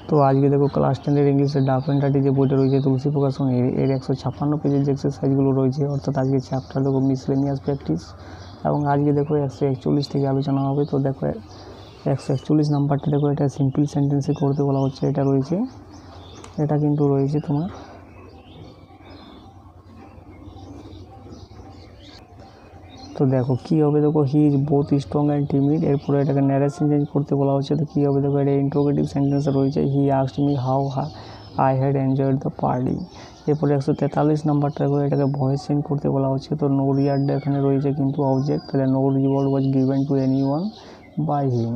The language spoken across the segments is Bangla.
তো আজকে দেখো ক্লাস 10 ইংলিশের ডাফ অ্যান্ড ডার্টি যে বইটা রয়েছে তুলসী প্রকাশন এর 156 পেজের যে এক্সারসাইজগুলো রয়েছে, অর্থাৎ আজকে চ্যাপ্টার দেখো মিসলেনিয়াস প্র্যাকটিস, এবং আজকে দেখো 141 থেকে আলোচনা হবে। তো দেখো 141 নাম্বারটা দেখো, এটা সিম্পল সেন্টেন্সে করতে বলা হচ্ছে। এটা রয়েছে, এটা কিন্তু রয়েছে তোমার তো দেখো কী হবে, দেখো he is both strong and timid. এরপরে এটাকে ন্যারেশন চেঞ্জ করতে বলা হচ্ছে। তো কী হবে, দেখো এটা ইন্ট্রোগেটিভ সেন্টেন্সে রয়েছে, he asked me how I had enjoyed the party. এরপরে 143 নাম্বারটা দেখো, এটাকে ভয়েস চেঞ্জ করতে বলা হচ্ছে। তো নো রিয়ার্ড এখানে রয়েছে কিন্তু অবজেক্ট, তাহলে no reward was given to any one by him.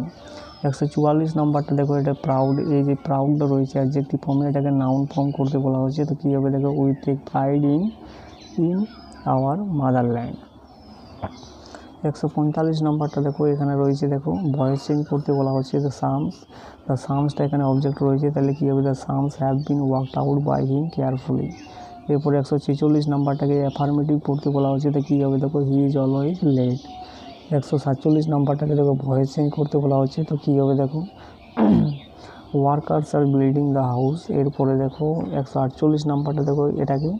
144 নাম্বারটা দেখো, এটা প্রাউড, এই যে প্রাউডটা রয়েছে অ্যাডজেক্টিভ ফর্মে, এটাকে নাউন ফর্ম করতে বলা হচ্ছে। তো কী হবে, দেখো we take pride in our motherland. 145 নাম্বারটা দেখো, এখানে রয়েছে দেখো ভয়েস চেঞ্জ করতে বলা হচ্ছে। দ্য সামসটা এখানে অবজেক্ট রয়েছে, তাহলে কী হবে, the sums have been worked out by him carefully. এরপরে 146 নাম্বারটাকে অ্যাফার্মেটিভ পড়তে বলা হচ্ছে। তো কী হবে, দেখো হি ইজ অলওয়েজ লেট। 147 নাম্বারটাকে দেখো ভয়েস চেঞ্জ করতে বলা হচ্ছে। তো কী হবে, দেখো workers are building the house. এরপরে দেখো 148 নাম্বারটা দেখো, এটাকে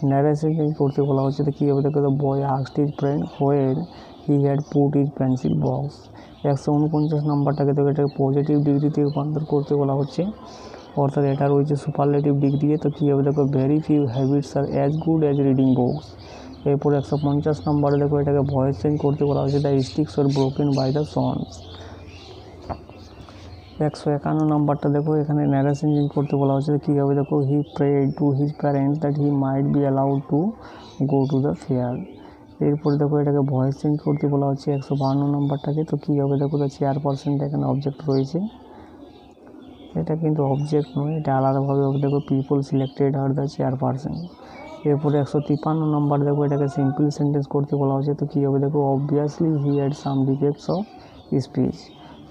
ন্যারেশন চেঞ্জ করতে বলা হচ্ছে। তো কী হবে, দেখো the boy asked his friend where he had put his pencil box. 149 নাম্বারটাকে দেখো, এটাকে পজিটিভ ডিগ্রিতে রূপান্তর করতে বলা হচ্ছে, অর্থাৎ এটা রয়েছে সুপারলেটিভ ডিগ্রিতে। তো কী হবে, দেখো very few habits are as good as reading books. এরপর 150 নাম্বারে দেখো, এটাকে ভয়েস চেঞ্জ করতে বলা হচ্ছে, the sticks are broken by the sons. 151 নাম্বারটা দেখো, এখানে ন্যারেশন চেঞ্জ করতে বলা হচ্ছে। কী হবে, দেখো he prayed to his parents that he might be allowed to go to the fair. এরপরে দেখো এটাকে ভয়েস চেঞ্জ করতে বলা হচ্ছে 152 নাম্বারটাকে। তো কী হবে, দেখো দ্য চেয়ারপারসনটা এখানে অবজেক্ট রয়েছে, এটা কিন্তু অবজেক্ট নয়, এটা আলাদাভাবে হবে। দেখো people selected are the chairperson. এরপরে 153 নাম্বার দেখো, এটাকে সিম্পল সেন্টেন্স করতে বলা হচ্ছে। তো কী হবে, দেখো obviously he had some defects of speech.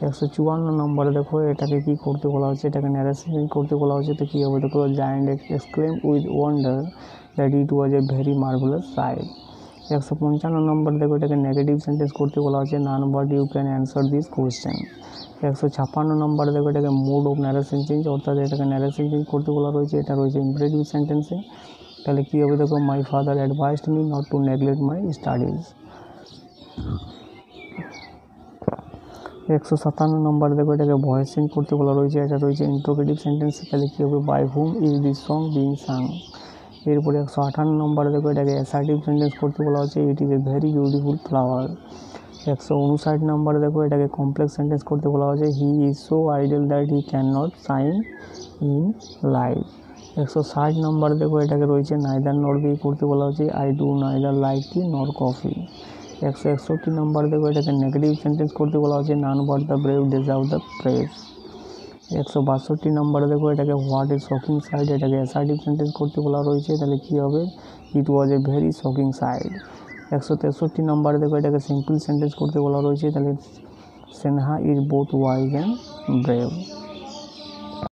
154 নম্বরে দেখো, এটাকে কি করতে বলা হচ্ছে, এটাকে ন্যারেশন করতে বলা হচ্ছে। তো কী হবে, দেখো giant exclaim with wonder that it was a very marvellous sight. 155 number দেখো, এটাকে নেগেটিভ সেন্টেন্স করতে বলা হচ্ছে, none but you can answer this question. 156 number দেখো, এটাকে মোড অফ ন্যারেশন চেঞ্জ, অর্থাৎ এটাকে ন্যারেশন চেঞ্জ করতে বলা রয়েছে, এটা রয়েছে ইম্পারেটিভ সেন্টেন্সে। তাহলে কী হবে, দেখো my father advised me not to neglect my studies. 157 number দেখো, এটাকে ভয়েস চেঞ্জ করতে বলা রয়েছে, এটা রয়েছে ইন্ট্রোগেটিভ সেন্টেন্স। তাহলে কী হবে, by whom is this song being sung. এরপরে 158 নম্বর দেখো, এটাকে অ্যাসার্টিভ সেন্টেন্স করতে বলা হচ্ছে, it is a very beautiful flower. 159 number দেখো, এটাকে কমপ্লেক্স সেন্টেন্স করতে বলা হচ্ছে, he is so idle that he can not shine in life. 160 number দেখো, এটাকে রয়েছে নাইদার নর বি করতে বলা হচ্ছে, I do neither like tea nor coffee. 161 নম্বর দেখো, এটাকে নেগেটিভ সেন্টেন্স করতে বলা হচ্ছে, none but the brave deserve the praise. 162 নম্বরে দেখো, এটাকে হোয়াট ইজ শকিং সাইড, এটাকে অ্যাসার্টিভ সেন্টেন্স করতে বলা রয়েছে, তাহলে কী হবে, it was a very shocking side. 163 নম্বরে দেখো, এটাকে সিম্পল সেন্টেন্স করতে বলা রয়েছে, তাহলে Sneha is both wise and brave.